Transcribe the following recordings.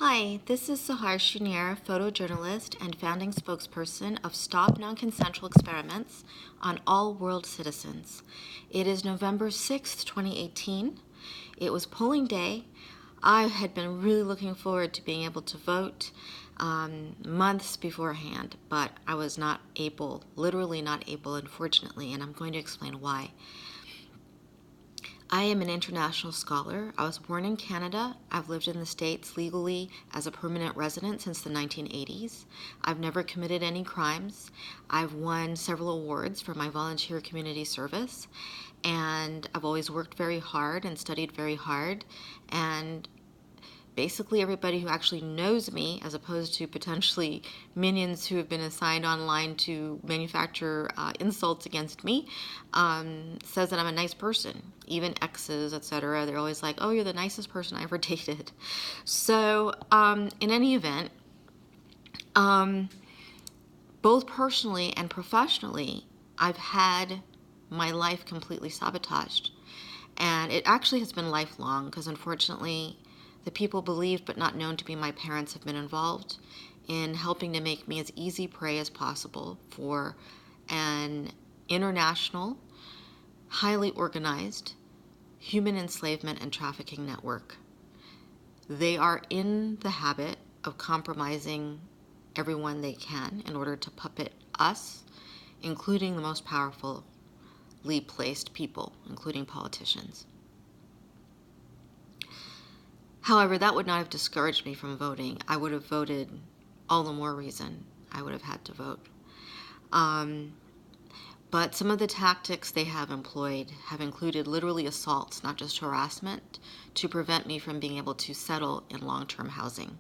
Hi, this is Sahar Shunier, photojournalist and founding spokesperson of Stop Non-Consensual Experiments on All World Citizens. It is November 6th, 2018. It was polling day. I had been really looking forward to being able to vote months beforehand, but I was not able, literally not able, unfortunately, and I'm going to explain why. I am an international scholar. I was born in Canada. I've lived in the States legally as a permanent resident since the 1980s. I've never committed any crimes. I've won several awards for my volunteer community service, and I've always worked very hard and studied very hard, and basically everybody who actually knows me, as opposed to potentially minions who have been assigned online to manufacture insults against me, says that I'm a nice person. Even exes, etc., they're always like, oh, you're the nicest person I ever dated. So in any event, both personally and professionally, I've had my life completely sabotaged. And it actually has been lifelong because unfortunately the people believed but not known to be my parents have been involved in helping to make me as easy prey as possible for an international, highly organized human enslavement and trafficking network. They are in the habit of compromising everyone they can in order to puppet us, including the most powerfully placed people, including politicians. However, that would not have discouraged me from voting. I would have voted all the more reason I would have had to vote. But some of the tactics they have employed have included literally assaults, not just harassment, to prevent me from being able to settle in long-term housing.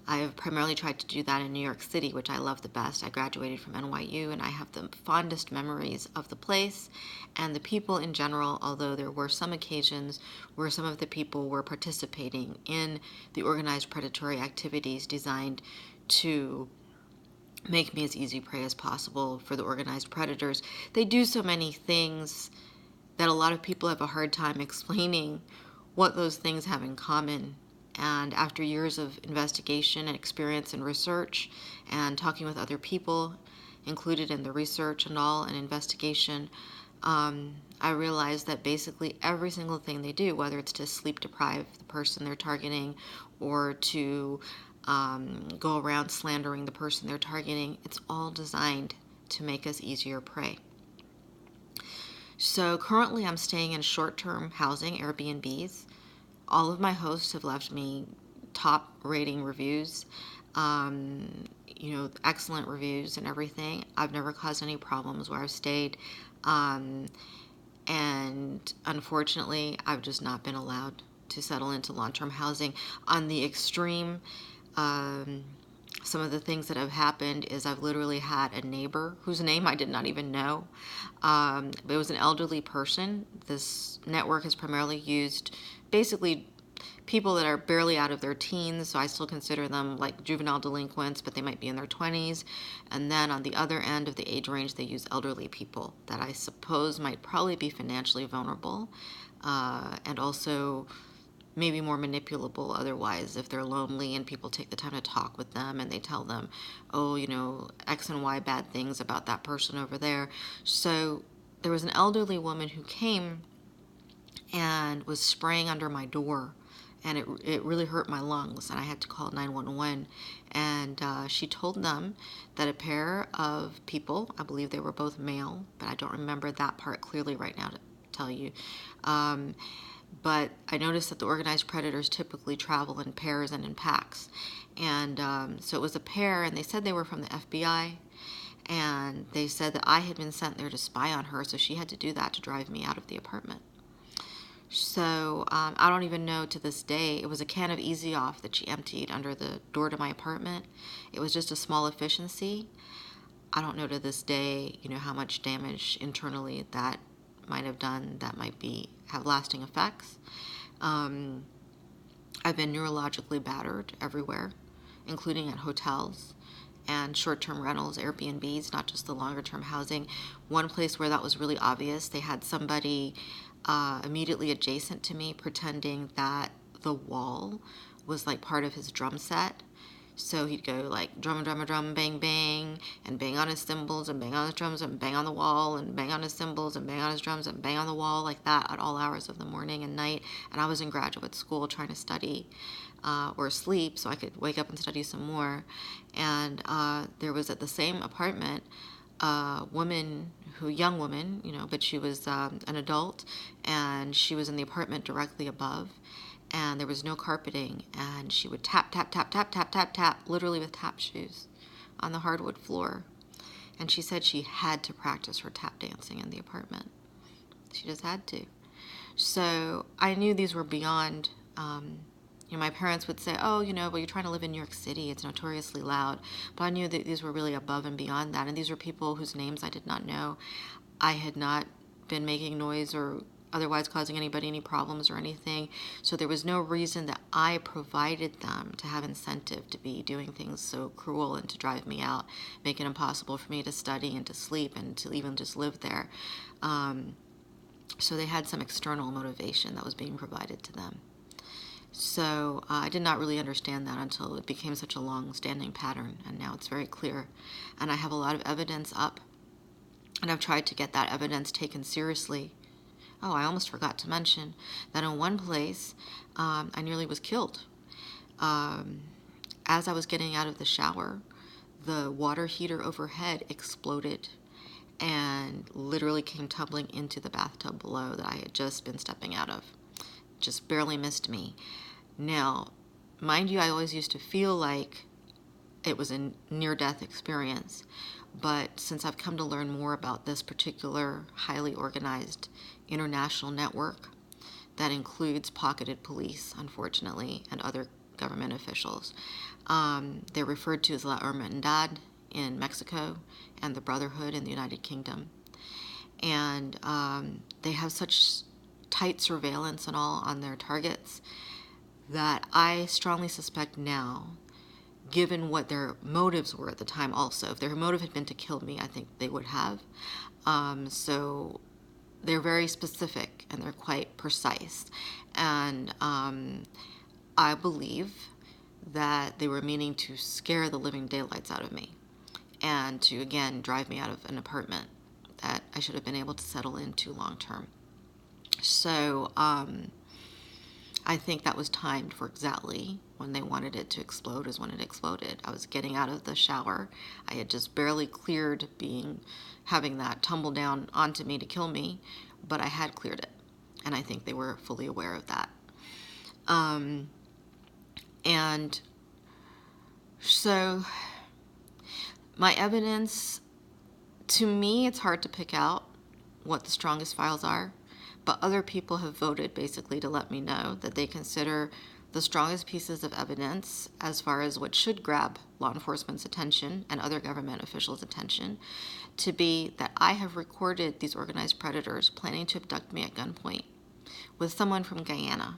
I have primarily tried to do that in New York City, which I love the best. I graduated from NYU, and I have the fondest memories of the place and the people in general, although there were some occasions where some of the people were participating in the organized predatory activities designed to make me as easy prey as possible for the organized predators. They do so many things that a lot of people have a hard time explaining what those things have in common. And after years of investigation and experience and research and talking with other people included in the research and all and investigation, I realized that basically every single thing they do, whether it's to sleep deprive the person they're targeting or to go around slandering the person they're targeting, it's all designed to make us easier prey. So currently I'm staying in short-term housing, Airbnbs. All of my hosts have left me top rating reviews, excellent reviews and everything. I've never caused any problems where I've stayed. And unfortunately, I've just not been allowed to settle into long-term housing. On the extreme, some of the things that have happened is I've literally had a neighbor whose name I did not even know. It was an elderly person. This network is primarily used basically people that are barely out of their teens, so I still consider them like juvenile delinquents, but they might be in their 20s. And then on the other end of the age range, they use elderly people that I suppose might probably be financially vulnerable and also maybe more manipulable otherwise if they're lonely and people take the time to talk with them and they tell them, oh, X and Y bad things about that person over there. So there was an elderly woman who came and was spraying under my door, and it really hurt my lungs, and I had to call 911. And she told them that a pair of people, I believe they were both male, but I don't remember that part clearly right now to tell you, but I noticed that the organized predators typically travel in pairs and in packs. And so it was a pair, and they said they were from the FBI, and they said that I had been sent there to spy on her, so she had to do that to drive me out of the apartment. So I don't even know to this day. It was a can of Easy Off that she emptied under the door to my apartment. It was just a small efficiency. I don't know to this day, how much damage internally that might have done that might have lasting effects. I've been neurologically battered everywhere, including at hotels and short-term rentals, Airbnbs, not just the longer-term housing. One place where that was really obvious, they had somebody immediately adjacent to me pretending that the wall was like part of his drum set. So he'd go like drum, drum, drum, bang, bang, and bang on his cymbals and bang on his drums and bang on the wall and bang on his cymbals and bang on his drums and bang on the wall like that at all hours of the morning and night. And I was in graduate school trying to study or sleep so I could wake up and study some more. And there was at the same apartment a young woman, but she was an adult, and she was in the apartment directly above. And there was no carpeting, and she would tap, tap, tap, tap, tap, tap, tap, literally with tap shoes on the hardwood floor. And she said she had to practice her tap dancing in the apartment. She just had to. So I knew these were beyond, my parents would say, oh, well, you're trying to live in New York City. It's notoriously loud. But I knew that these were really above and beyond that. And these were people whose names I did not know. I had not been making noise or otherwise causing anybody any problems or anything. So there was no reason that I provided them to have incentive to be doing things so cruel and to drive me out, make it impossible for me to study and to sleep and to even just live there. So they had some external motivation that was being provided to them. So I did not really understand that until it became such a long-standing pattern, and now it's very clear. And I have a lot of evidence up, and I've tried to get that evidence taken seriously. Oh, I almost forgot to mention that in one place, I nearly was killed. As I was getting out of the shower, the water heater overhead exploded and literally came tumbling into the bathtub below that I had just been stepping out of. Just barely missed me. Now, mind you, I always used to feel like it was a near-death experience, but since I've come to learn more about this particular highly organized international network that includes pocketed police, unfortunately, and other government officials, they're referred to as La Hermandad in Mexico and the Brotherhood in the United Kingdom. And they have such tight surveillance and all on their targets that I strongly suspect now, given what their motives were at the time also, if their motive had been to kill me, I think they would have. So they're very specific and they're quite precise. And I believe that they were meaning to scare the living daylights out of me and to, again, drive me out of an apartment that I should have been able to settle into long term. So I think that was timed for exactly when they wanted it to explode is when it exploded. I was getting out of the shower. I had just barely cleared having that tumble down onto me to kill me, but I had cleared it. And I think they were fully aware of that. And so my evidence, to me, it's hard to pick out what the strongest files are. But other people have voted basically to let me know that they consider the strongest pieces of evidence as far as what should grab law enforcement's attention and other government officials' attention to be that I have recorded these organized predators planning to abduct me at gunpoint with someone from Guyana,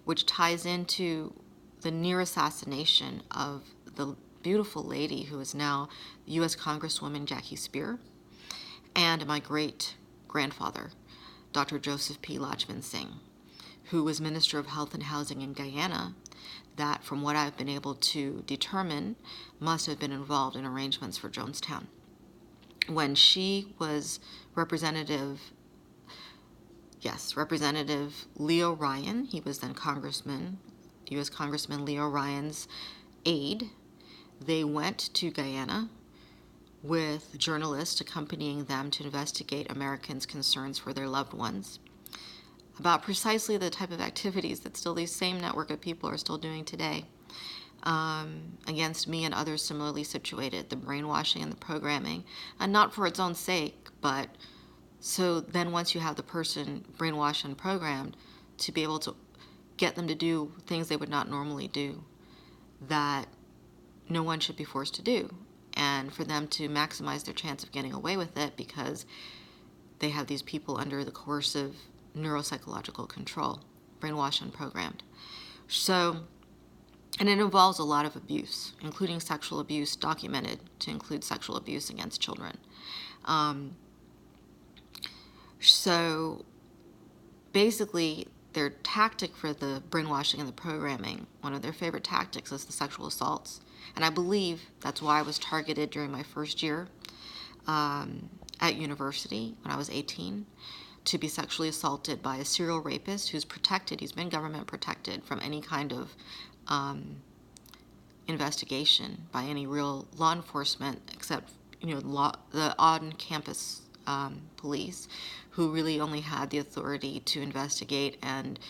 which ties into the near assassination of the beautiful lady who is now U.S. Congresswoman Jackie Spear and my great-grandfather, Dr. Joseph P. Lachman Singh, who was Minister of Health and Housing in Guyana, that, from what I've been able to determine, must have been involved in arrangements for Jonestown. When she was Representative Leo Ryan, he was then U.S. Congressman Leo Ryan's aide, they went to Guyana with journalists accompanying them to investigate Americans' concerns for their loved ones about precisely the type of activities that still these same network of people are still doing today against me and others similarly situated, the brainwashing and the programming, and not for its own sake, but so then once you have the person brainwashed and programmed, to be able to get them to do things they would not normally do that no one should be forced to do, and for them to maximize their chance of getting away with it because they have these people under the coercive neuropsychological control, brainwashed and programmed. So, and it involves a lot of abuse, including sexual abuse documented to include sexual abuse against children. So basically, their tactic for the brainwashing and the programming, one of their favorite tactics is the sexual assaults. And I believe that's why I was targeted during my first year at university when I was 18, to be sexually assaulted by a serial rapist who's protected. He's been government protected from any kind of investigation by any real law enforcement, except the on-campus police, who really only had the authority to investigate and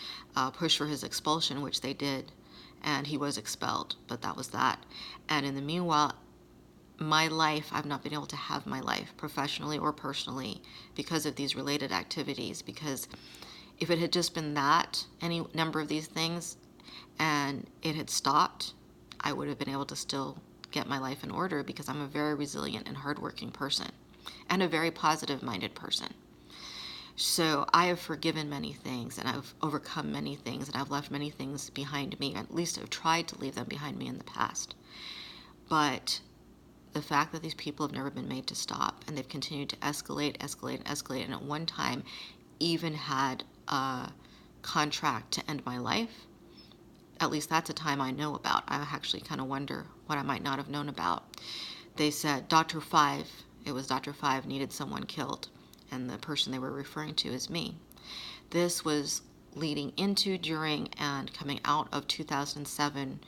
push for his expulsion, which they did, and he was expelled. But that was that. And in the meanwhile, my life, I've not been able to have my life professionally or personally because of these related activities. Because if it had just been that, any number of these things, and it had stopped, I would have been able to still get my life in order, because I'm a very resilient and hardworking person and a very positive-minded person. So I have forgiven many things, and I've overcome many things, and I've left many things behind me, at least I've tried to leave them behind me in the past. But the fact that these people have never been made to stop, and they've continued to escalate, and at one time even had a contract to end my life, at least that's a time I know about. I actually kind of wonder what I might not have known about. They said Dr. Five, it was Dr. Five, needed someone killed, and the person they were referring to is me. This was leading into, during, and coming out of 2007,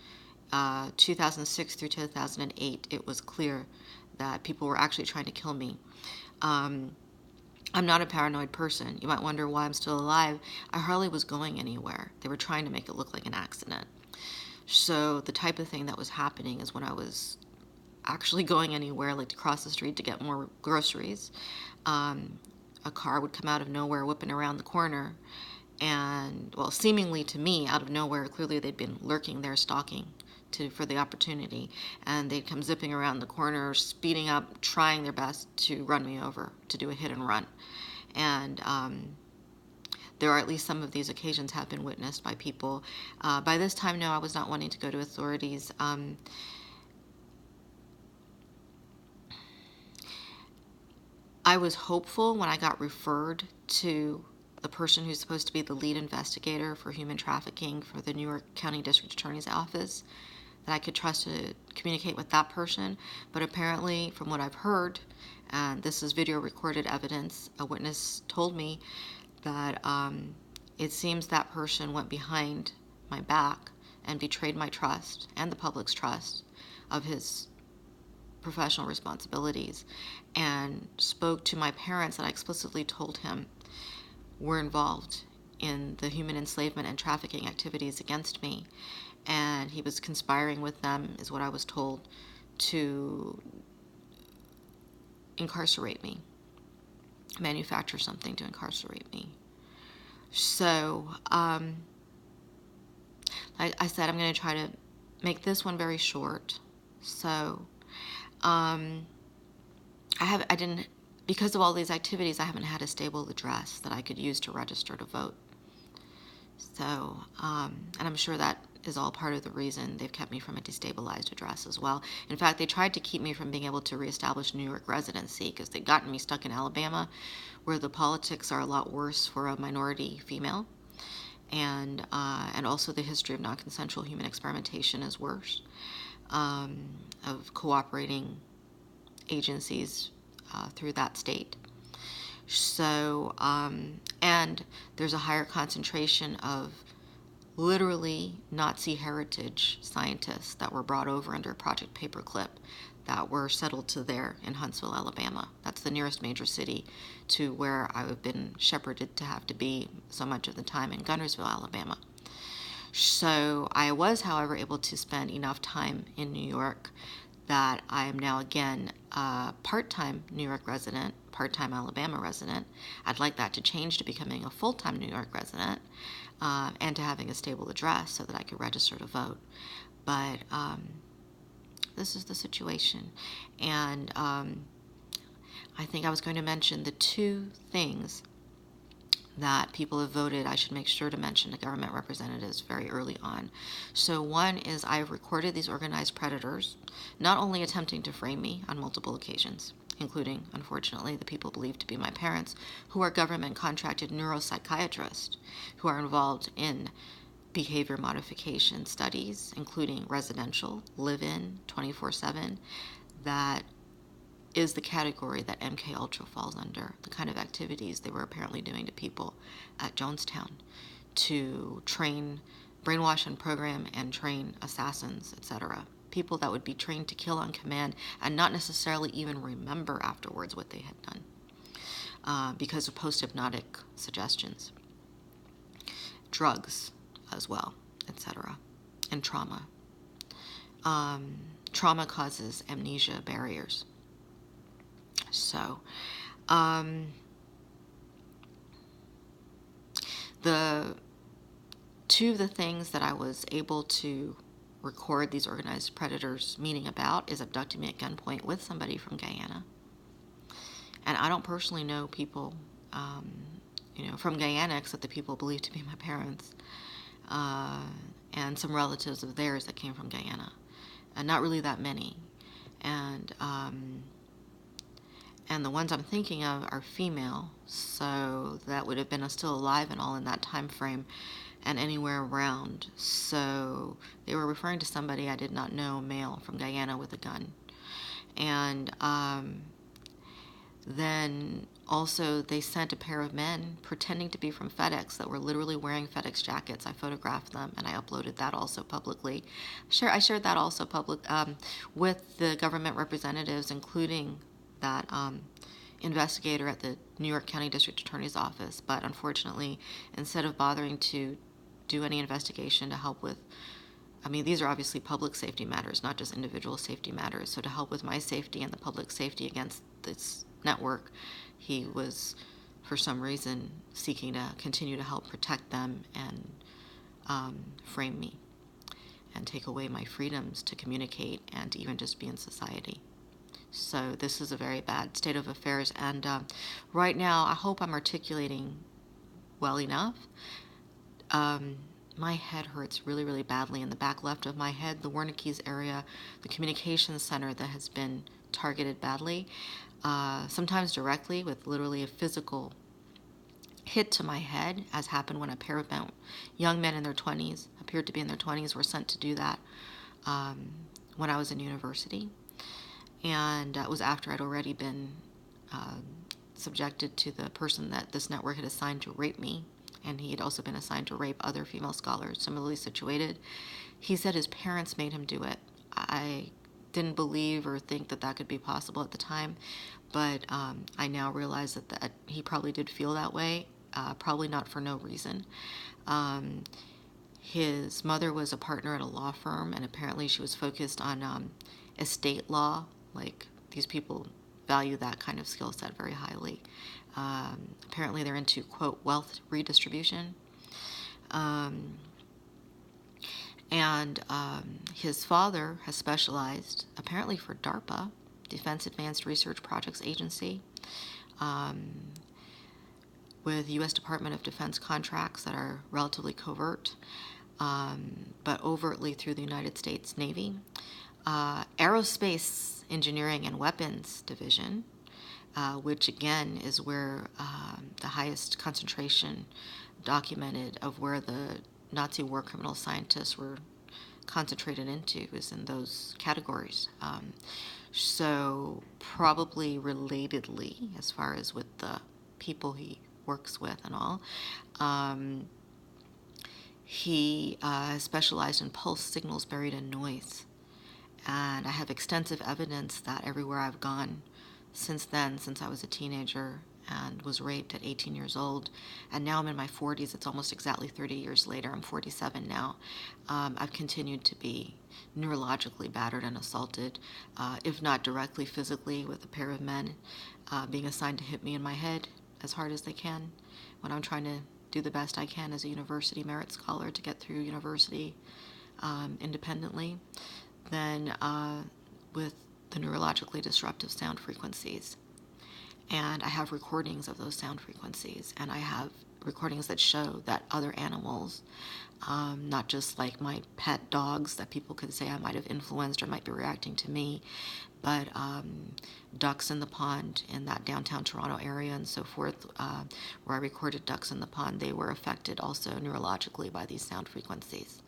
2006 through 2008. It was clear that people were actually trying to kill me. I'm not a paranoid person. You might wonder why I'm still alive. I hardly was going anywhere. They were trying to make it look like an accident. So the type of thing that was happening is when I was actually going anywhere, like to cross the street to get more groceries, a car would come out of nowhere, whipping around the corner, and, well, seemingly to me, out of nowhere. Clearly they'd been lurking there, stalking for the opportunity, and they'd come zipping around the corner, speeding up, trying their best to run me over, to do a hit and run. And there are at least some of these occasions have been witnessed by people. By this time, no, I was not wanting to go to authorities. I was hopeful when I got referred to the person who's supposed to be the lead investigator for human trafficking for the New York County District Attorney's Office, that I could trust to communicate with that person. But apparently, from what I've heard, and this is video recorded evidence, a witness told me that it seems that person went behind my back and betrayed my trust and the public's trust of his professional responsibilities, and spoke to my parents that I explicitly told him were involved in the human enslavement and trafficking activities against me. And he was conspiring with them, is what I was told, to incarcerate me, manufacture something to incarcerate me. So, like I said, I'm going to try to make this one very short. So, because of all these activities, I haven't had a stable address that I could use to register to vote. So, and I'm sure that is all part of the reason they've kept me from a destabilized address as well. In fact, they tried to keep me from being able to reestablish New York residency, because they'd gotten me stuck in Alabama, where the politics are a lot worse for a minority female, and also the history of non-consensual human experimentation is worse, of cooperating agencies through that state. So, and there's a higher concentration of literally Nazi heritage scientists that were brought over under Project Paperclip that were settled to there in Huntsville, Alabama. That's the nearest major city to where I've been shepherded to have to be so much of the time, in Guntersville, Alabama. So I was, however, able to spend enough time in New York that I am now again a part-time New York resident, part-time Alabama resident. I'd like that to change to becoming a full-time New York resident, and to having a stable address so that I could register to vote. But this is the situation. And I think I was going to mention the two things that people have voted I should make sure to mention to government representatives very early on. So one is I've recorded these organized predators not only attempting to frame me on multiple occasions, including, unfortunately, the people believed to be my parents, who are government-contracted neuropsychiatrists who are involved in behavior modification studies, including residential, live-in, 24/7. That is the category that MK Ultra falls under, the kind of activities they were apparently doing to people at Jonestown to train, brainwash and program and train assassins, etc. People that would be trained to kill on command and not necessarily even remember afterwards what they had done because of post-hypnotic suggestions. Drugs as well, etc. And trauma. Trauma causes amnesia barriers. So, two of the things that I was able to record these organized predators meeting about is abducting me at gunpoint with somebody from Guyana. And I don't personally know people, from Guyana except the people believed to be my parents, and some relatives of theirs that came from Guyana, and not really that many. And the ones I'm thinking of are female, so that would have been still alive and all in that time frame and anywhere around. So they were referring to somebody I did not know, male from Guyana with a gun. And then also they sent a pair of men pretending to be from FedEx that were literally wearing FedEx jackets. I photographed them and I uploaded that also publicly. I shared that also with the government representatives, including that investigator at the New York County District Attorney's Office. But unfortunately, instead of bothering to do any investigation to help with, these are obviously public safety matters, not just individual safety matters. So to help with my safety and the public safety against this network, he was, for some reason, seeking to continue to help protect them and frame me and take away my freedoms to communicate and to even just be in society. So this is a very bad state of affairs. And right now, I hope I'm articulating well enough. My head hurts really, really badly in the back left of my head, the Wernicke's area, the communications center that has been targeted badly, sometimes directly with literally a physical hit to my head, as happened when a pair of young men in their 20s, appeared to be in their 20s, were sent to do that when I was in university. And it was after I'd already been subjected to the person that this network had assigned to rape me, and he had also been assigned to rape other female scholars similarly situated. He said his parents made him do it. I didn't believe or think that that could be possible at the time, but I now realize that he probably did feel that way, probably not for no reason. His mother was a partner at a law firm, and apparently she was focused on estate law. Like, these people value that kind of skill set very highly. Apparently they're into, quote, wealth redistribution. His father has specialized, apparently for DARPA, Defense Advanced Research Projects Agency, with U.S. Department of Defense contracts that are relatively covert, but overtly through the United States Navy. Aerospace Engineering and Weapons Division, which again is where the highest concentration documented of where the Nazi war criminal scientists were concentrated into, is in those categories. So probably relatedly, as far as with the people he works with and all, he specialized in pulse signals buried in noise. And I have extensive evidence that everywhere I've gone since then, since I was a teenager and was raped at 18 years old, and now I'm in my 40s, it's almost exactly 30 years later, I'm 47 now, I've continued to be neurologically battered and assaulted, if not directly physically, with a pair of men being assigned to hit me in my head as hard as they can when I'm trying to do the best I can as a university merit scholar to get through university independently. Then with the neurologically disruptive sound frequencies. And I have recordings of those sound frequencies, and I have recordings that show that other animals, not just like my pet dogs that people could say I might have influenced or might be reacting to me, but ducks in the pond in that downtown Toronto area and so forth, where I recorded ducks in the pond, they were affected also neurologically by these sound frequencies.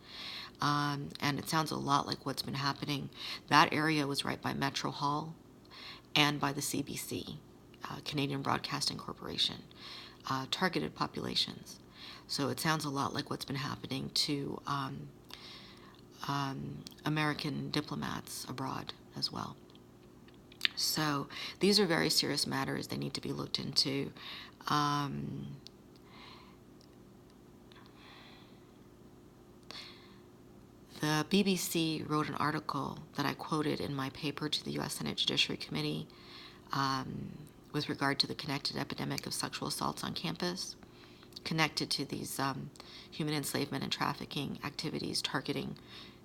And it sounds a lot like what's been happening. That area was right by Metro Hall and by the CBC, Canadian Broadcasting Corporation, targeted populations. So it sounds a lot like what's been happening to American diplomats abroad as well. So these are very serious matters. They need to be looked into. The BBC wrote an article that I quoted in my paper to the U.S. Senate Judiciary Committee with regard to the connected epidemic of sexual assaults on campus, connected to these human enslavement and trafficking activities targeting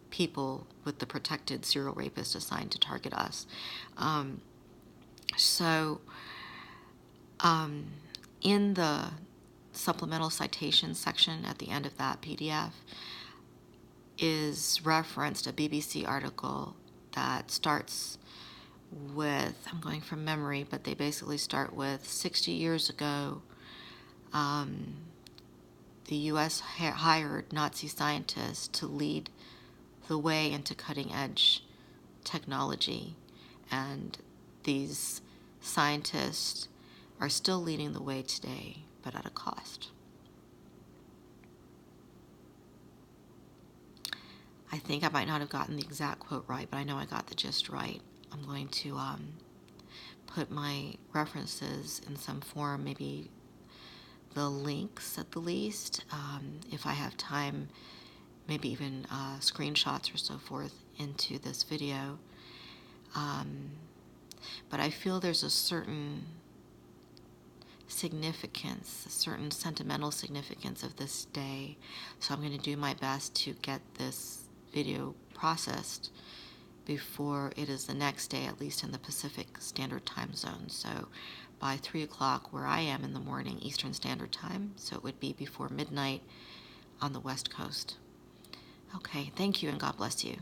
people with the protected serial rapist assigned to target us. In the supplemental citation section at the end of that PDF is referenced a BBC article that starts with, I'm going from memory, but they basically start with 60 years ago, the U.S. hired Nazi scientists to lead the way into cutting-edge technology, and these scientists are still leading the way today, but at a cost. I think I might not have gotten the exact quote right, but I know I got the gist right. I'm going to put my references in some form, maybe the links at the least, if I have time, maybe even screenshots or so forth into this video. But I feel there's a certain significance, a certain sentimental significance of this day. So I'm going to do my best to get this video processed before it is the next day, at least in the Pacific Standard Time Zone. So by 3 o'clock where I am in the morning, Eastern Standard Time. So it would be before midnight on the West Coast. Okay, thank you and God bless you.